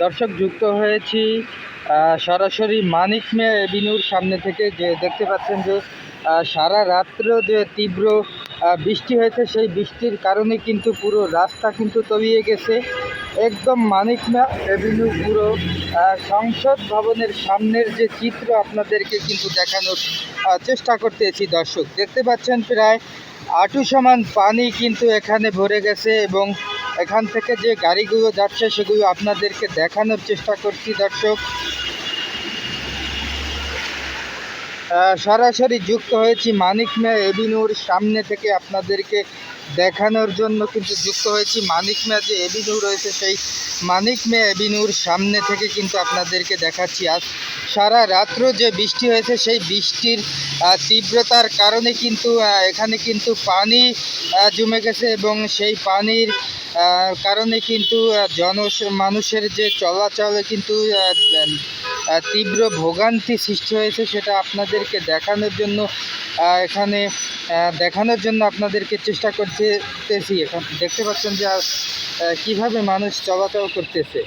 দর্শক যুক্ত হয়েছি সরাসরি মানিক মিয়া এভিনিউর সামনে থেকে। যে দেখতে পাচ্ছেন যে সারা রাত্র যে তীব্র বৃষ্টি হয়েছে, সেই বৃষ্টির কারণে কিন্তু পুরো রাস্তা কিন্তু তলিয়ে গেছে। একদম মানিক মিয়া এভিনিউ পুরো সংসদ ভবনের সামনের যে চিত্র আপনাদেরকে কিন্তু দেখানোর চেষ্টা করতেছি। দর্শক দেখতে পাচ্ছেন প্রায় হাঁটু সমান পানি কিন্তু এখানে ভরে গেছে, এবং এখান থেকে যে গাড়িগুলো যাচ্ছে সেগুলো আপনাদেরকে দেখানোর চেষ্টা করছি। দর্শক সরাসরি যুক্ত হয়েছি মানিক মিয়া এভিনিউর সামনে থেকে আপনাদেরকে দেখানোর জন্য, কিন্তু যুক্ত হয়েছি মানিক মিয়া যে এভিনিউ রয়েছে সেই মানিক মিয়া এভিনিউর সামনে থেকে কিন্তু আপনাদেরকে দেখাচ্ছি। আজ সারা রাত্র যে বৃষ্টি হয়েছে সেই বৃষ্টির তীব্রতার কারণে কিন্তু এখানে কিন্তু পানি জমে গেছে, এবং সেই পানির কারণে কিন্তু মানুষের যে চলাচলে কিন্তু তীব্র ভোগান্তি সৃষ্টি হয়েছে, সেটা আপনাদেরকে দেখানোর জন্য এখানে আপনাদেরকে চেষ্টা করতেছি। এখন দেখতে পাচ্ছেন যে কিভাবে মানুষ চলাচল করতেছে।